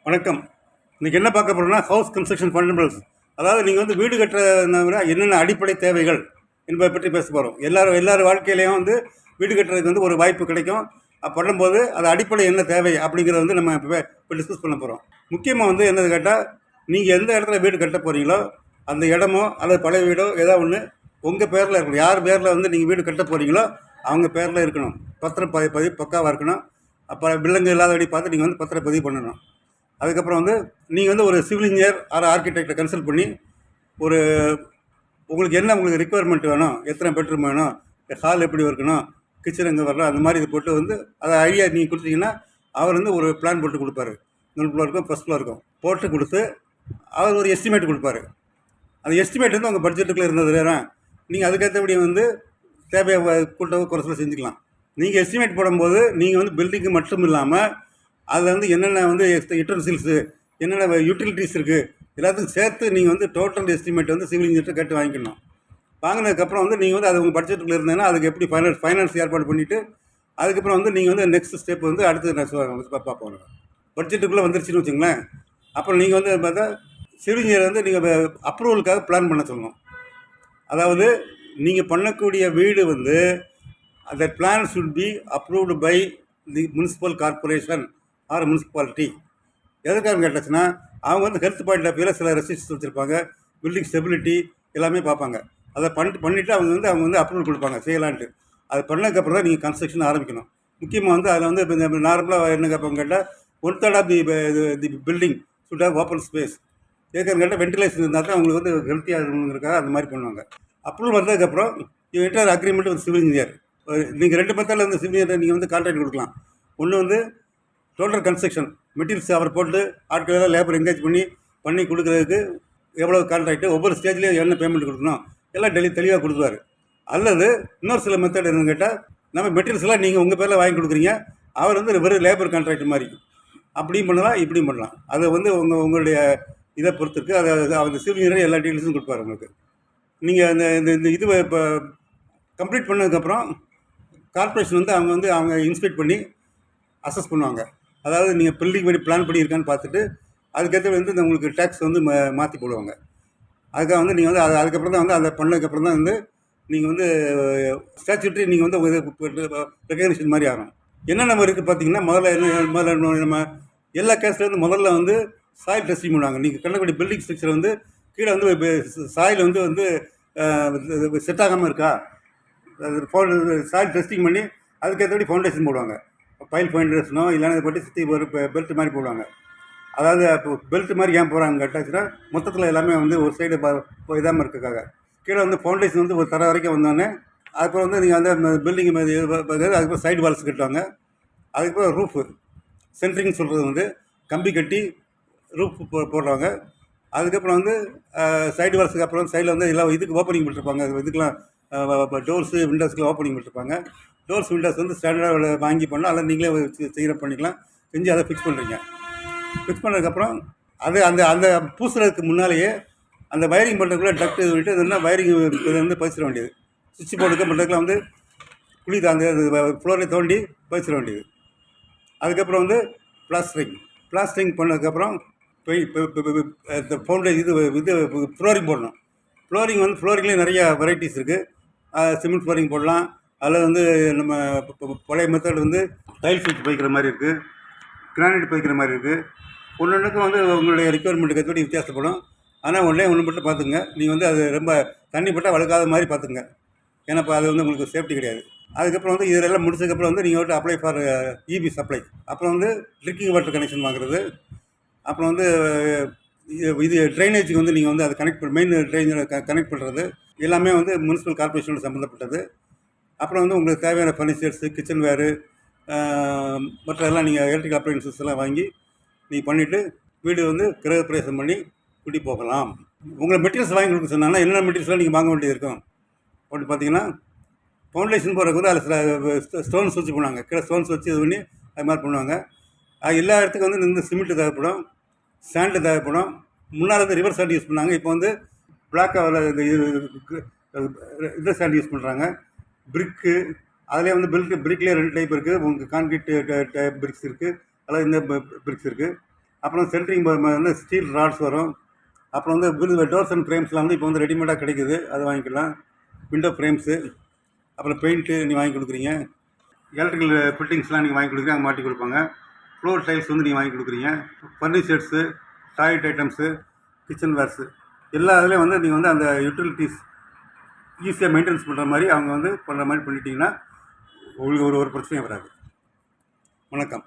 வணக்கம். இன்றைக்கி என்ன பார்க்க போகிறோம்னா, ஹவுஸ் கன்ஸ்ட்ரக்ஷன் ஃபண்டமெண்டல்ஸ். அதாவது நீங்கள் வந்து வீடு கட்டுறதுனா விட என்னென்ன அடிப்படை தேவைகள் என்பதை பற்றி பேச போகிறோம். எல்லார் வாழ்க்கையிலையும் வந்து வீடு கட்டுறதுக்கு வந்து ஒரு வாய்ப்பு கிடைக்கும். பண்ணும்போது அது அடிப்படை என்ன தேவை அப்படிங்கிறத வந்து நம்ம இப்போ டிஸ்கஸ் பண்ண போகிறோம். முக்கியமாக வந்து என்னது கேட்டால், நீங்கள் எந்த இடத்துல வீடு கட்ட போகிறீங்களோ அந்த இடமோ அல்லது பழைய வீடோ ஏதாவது ஒன்று உங்கள் பேரில் இருக்கணும். யார் பேரில் வந்து நீங்கள் வீடு கட்ட போகிறீங்களோ அவங்க பேரில் இருக்கணும். பத்திரம் பதிவு பக்காவாக இருக்கணும். அப்போ வில்லங்கு இல்லாதபடி பார்த்து நீங்கள் வந்து பத்திரப்பதிவு பண்ணணும். அதுக்கப்புறம் வந்து நீங்கள் வந்து ஒரு சிவில் இன்ஜினியர் ஆர்கிடெக்டை கன்சல்ட் பண்ணி ஒரு உங்களுக்கு ரிக்குவயர்மெண்ட் வேணும், எத்தனை பெட்ரூம் வேணும், ஹால் எப்படி இருக்கணும், கிச்சன் எங்கே வரலாம், அந்த மாதிரி இது போட்டு வந்து அதை ஐடியா நீங்கள் கொடுத்தீங்கன்னா அவர் வந்து ஒரு பிளான் போட்டு கொடுப்பாரு. 1 ஃப்ளோர் இருக்கும், ஃபஸ்ட் ஃப்ளோர் இருக்கும், போட்டு கொடுத்து அவர் ஒரு எஸ்டிமேட் கொடுப்பாரு. அந்த எஸ்டிமேட் வந்து உங்கள் பட்ஜெட்டுக்குள்ளே இருந்தது வேறு. நீங்கள் அதுக்கேற்றபடி வந்து தேவையை கூட்டவோ குறைச்சலோ செஞ்சுக்கலாம். நீங்கள் எஸ்டிமேட் போடும்போது நீங்கள் வந்து பில்டிங்கு மட்டும் இல்லாமல் அதில் வந்து என்னென்ன வந்து யூட்டன்சில்ஸு, என்னென்ன யூட்டிலிட்டிஸ் இருக்குது, எல்லாத்துக்கும் சேர்த்து நீங்கள் வந்து டோட்டல் எஸ்டிமேட் வந்து சிவில் இன்ஜினியர்கிட்ட கேட்டு வாங்கிக்கணும். வாங்கினதுக்கப்புறம் வந்து நீங்கள் வந்து அது உங்கள் பட்ஜெட்டுக்குள்ளே இருந்ததுன்னா அதுக்கு எப்படி ஃபைனான்ஸ் ஏற்பாடு பண்ணிவிட்டு அதுக்கப்புறம் வந்து நீங்கள் வந்து நெக்ஸ்ட் ஸ்டெப் வந்து அடுத்து பார்ப்போம். பட்ஜெட்டுக்குள்ளே வந்துருச்சுன்னு வச்சுங்களேன். அப்புறம் நீங்கள் வந்து பார்த்தா சிவில் இன்ஜினியர் வந்து நீங்கள் அப்ரூவலுக்காக பிளான் பண்ண சொல்லணும். அதாவது நீங்கள் பண்ணக்கூடிய வீடு வந்து அந்த plan should be approved by the municipal corporation or municipality. எதுக்காக கேட்டாச்சுன்னா அவங்க வந்து ஹெல்த் பாயிண்ட் ஆஃப் வியூவில் சில ரெஸ்ட்ரிக்ஷன்ஸ் வச்சுருப்பாங்க. பில்டிங் ஸ்டெபிலிட்டி எல்லாமே பார்ப்பாங்க. அதை பண்ணிவிட்டு அவங்க வந்து அப்ரூவல் கொடுப்பாங்க செய்யலான்ட்டு. அது பண்ணதுக்கப்புறம் தான் நீங்கள் கன்ஸ்ட்ரக்ஷன் ஆரம்பிக்கணும். முக்கியமாக வந்து அதில் வந்து இப்போ இந்த நார்மலாக என்ன கேட்பாங்க கேட்டால் 1/3 of the building should have open space. எதுக்காக கேட்டால் வென்டிலேஷன் இருந்தால் தான் அவங்களுக்கு வந்து ஹெல்த்தியாக இருக்கணுங்கிறதுக்காக அந்த மாதிரி பண்ணுவாங்க. அப்ரூவல் வந்ததுக்கப்புறம் enter agreement with civil engineer. நீங்கள் 2 மெத்தடில் வந்து சிவில் இன்ஜினியர் நீங்கள் வந்து கான்ட்ராக்ட் கொடுக்கலாம். ஒன்று வந்து டோட்டல் கன்ஸ்ட்ரக்ஷன் மெட்டீரியல்ஸ் அவர் போட்டு ஆட்களெல்லாம் லேபர் என்கேஜ் பண்ணி கொடுக்குறதுக்கு எவ்வளோ கான்ட்ராக்டு, ஒவ்வொரு ஸ்டேஜ்லேயும் என்ன பேமெண்ட் கொடுக்கணும் எல்லாம் தெளிவாக கொடுத்துருவார். அல்லது இன்னொரு சில மெத்தட் என்னன்னு கேட்டால், நம்ம மெட்டீரியல்ஸ்லாம் நீங்கள் உங்கள் பேரில் வாங்கி கொடுக்குறீங்க, அவர் வந்து வெறும் லேபர் கான்ட்ராக்ட் மாதிரி அப்படியும் பண்ணலாம், இப்படியும் பண்ணலாம். அதை வந்து உங்களுடைய இதை பொறுத்து இருக்குது. அதை அந்த சிவில் இன்ஜினியர் எல்லா டீட்டெயில்ஸும் கொடுப்பாரு உங்களுக்கு. நீங்கள் இந்த இது இப்போ கம்ப்ளீட் பண்ணதுக்கப்புறம் கார்பரேஷன் வந்து அவங்க இன்ஸ்பெக்ட் பண்ணி அசஸ் பண்ணுவாங்க. அதாவது நீங்கள் பில்டிங் படி பிளான் பண்ணியிருக்கான்னு பார்த்துட்டு அதுக்கேற்ற வந்து உங்களுக்கு டேக்ஸ் வந்து மாற்றி போடுவாங்க. அதுக்காக வந்து நீங்கள் வந்து அதுக்கப்புறம் தான் வந்து அதை பண்ணதுக்கப்புறம் தான் வந்து நீங்கள் வந்து ஸ்டாச்சுட்டரி நீங்கள் வந்து ரெகக்னிஷன் மாதிரி ஆகும். என்ன நம்ம இருக்குது பார்த்தீங்கன்னா, முதல்ல நம்ம எல்லா கேஸ்ல வந்து முதல்ல சாயில் டெஸ்டிங் பண்ணுவாங்க. நீங்கள் கண்டக்கூடிய பில்டிங் ஸ்ட்ரக்சர் வந்து கீழே வந்து சாயில் வந்து செட் ஆகாமல் இருக்கா, சாயில் டெஸ்டிங் பண்ணி அதுக்கேற்றபடி ஃபவுண்டேஷன் போடுவாங்க. பைல் ஃபவுண்டேஷனோ இல்லைன்னா இதை பற்றி சுற்றி ஒரு பெல்ட் மாதிரி போடுவாங்க. அதாவது இப்போ பெல்ட் மாதிரி ஏன் போகிறாங்க கேட்டாச்சுன்னா, மொத்தத்தில் எல்லாமே வந்து ஒரு சைடு இதாமல் இருக்கிறதுக்காக. கீழே வந்து ஃபவுண்டேஷன் வந்து ஒரு தர வரைக்கும் வந்தோடனே அதுக்கப்புறம் வந்து நீங்கள் வந்து பில்டிங் அதுக்கப்புறம் சைடு வால்ஸ் கட்டுவாங்க. அதுக்கப்புறம் ரூஃபு சென்ட்ரிங் சொல்கிறது வந்து கம்பி கட்டி ரூஃப் போடுறாங்க. அதுக்கப்புறம் வந்து சைடு வால்ஸுக்கு அப்புறம் சைடில் வந்து எல்லாம் இதுக்கு ஓப்பனிங் பண்ணிருப்பாங்க. இதுக்கெலாம் டோர்ஸு விண்டோஸ்க்குலாம் ஓப்பனிங் பண்ணிருப்பாங்க. டோர்ஸ் விண்டோஸ் வந்து ஸ்டாண்டர்டாக வாங்கி பண்ணலாம், அல்லது நீங்களே செய்கிற பண்ணிக்கலாம். செஞ்சு அதை ஃபிக்ஸ் பண்ணுறீங்க. ஃபிக்ஸ் பண்ணதுக்கப்புறம் அது அந்த பூசுறதுக்கு முன்னாலேயே அந்த வயரிங் பண்ணுறதுக்குள்ளே டக்ட் விட்டு இதுனா வயரிங் இதை வந்து பதிச்சிட வேண்டியது. சுவிட்ச் போர்டுக்கு பண்ணுறதுக்குலாம் வந்து குழி அந்த ஃப்ளோரை தோண்டி பதிச்சிட வேண்டியது. அதுக்கப்புறம் வந்து பிளாஸ்டரிங் பண்ணதுக்கப்புறம் இந்த ஃபவுண்டேஷன் ஃப்ளோரிங் போடணும். ஃப்ளோரிங்லேயும் நிறையா வெரைட்டிஸ் இருக்குது. சிமெண்ட் ஃப்ளோரிங் போடலாம், அதில் வந்து நம்ம பழைய மெத்தட் வந்து டைல்ஸ் வச்சு பதிக்கிற மாதிரி இருக்குது, கிரானைட் பதிக்கிற மாதிரி இருக்குது. ஒன்றுக்கும் வந்து உங்களுடைய ரெக்குயர்மெண்ட்டுக்கு ஏற்றபடி வித்தியாசப்படும். ஆனால் ஒன்று மட்டும் பார்த்துங்க, நீங்கள் வந்து அது ரொம்ப தண்ணி பட்டால் வழுக்காத மாதிரி பார்த்துங்க. ஏன்னா இப்போ அது வந்து உங்களுக்கு சேஃப்டி கிடையாது. அதுக்கப்புறம் வந்து இதெல்லாம் முடிச்சதுக்கப்புறம் வந்து நீங்கள் வந்து அப்ளை ஃபார் இபி சப்ளை. அப்புறம் வந்து ட்ரிங்கிங் வாட்டர் கனெக்ஷன் வாங்குறது. அப்புறம் வந்து இது ட்ரைனேஜுக்கு வந்து நீங்கள் வந்து அதை மெயின் ட்ரைனேஜ் கனெக்ட் பண்ணுறது எல்லாமே வந்து முனிசிபல் கார்பரேஷனோட சம்மந்தப்பட்டது. அப்புறம் வந்து உங்களுக்கு தேவையான ஃபர்னிச்சர்ஸு, கிச்சன் வேரு, மற்ற எல்லாம் நீங்கள் எலக்ட்ரிக் அப்ளையன்சஸ் எல்லாம் வாங்கி நீங்கள் பண்ணிவிட்டு வீடு வந்து கிரகப்பிரவேசம் பண்ணி குடி போகலாம். உங்களை மெட்டீரியல்ஸ் வாங்கி கொடுக்க சொன்னாங்கன்னா என்னென்ன மெட்டீரியல்ஸ்லாம் நீங்கள் வாங்க வேண்டியது இருக்கும் அப்படி பார்த்தீங்கன்னா, ஃபவுண்டேஷன் போடுறதுக்கு வந்து அதில் ஸ்டோன்ஸ் வச்சு பண்ணுவாங்க. கீழே ஸ்டோன்ஸ் வச்சு இது பண்ணி அது மாதிரி பண்ணுவாங்க. எல்லா இடத்துக்கும் வந்து இந்த சிமெண்ட்டு தேவைப்படும், சாண்டு தேவைப்படும். முன்னால் வந்து ரிவர் சாண்ட் யூஸ் பண்ணாங்க, இப்போ வந்து பிளாக் இந்த சாண்ட் யூஸ் பண்ணுறாங்க. பிரிக்கு அதிலே வந்து பிரிக்லேயே 2 டைப் இருக்குது. உங்களுக்கு கான்கிரீட் டைப் பிரிக்ஸ் இருக்குது, அதாவது இந்த பிரிக்ஸ் இருக்குது. அப்புறம் சென்ட்ரிங் வந்து ஸ்டீல் ராட்ஸ் வரும். அப்புறம் வந்து டோர்ஸ் அண்ட் ஃப்ரேம்ஸ்லாம் வந்து இப்போ வந்து ரெடிமேடாக கிடைக்குது, அது வாங்கிக்கலாம். விண்டோ ஃப்ரேம்ஸு, அப்புறம் பெயிண்ட்டு நீங்கள் வாங்கி கொடுக்குறீங்க. எலக்ட்ரிக்கல் ஃபிட்டிங்ஸ்லாம் நீங்கள் வாங்கி கொடுக்குறீங்க, அங்கே மாட்டி கொடுப்பாங்க. ஃப்ளோர் டைல்ஸ் வந்து நீங்கள் வாங்கி கொடுக்குறீங்க. Furnitures, toilet items, kitchen wears எல்லா இதுலேயும் வந்து நீங்கள் வந்து அந்த யூட்டிலிட்டிஸ் ஈஸியாக மெயின்டெனன்ஸ் பண்ணுற மாதிரி அவங்க வந்து பண்ணுற மாதிரி பண்ணிட்டீங்கன்னா உங்களுக்கு ஒரு பிரச்சனையும் வராது. வணக்கம்.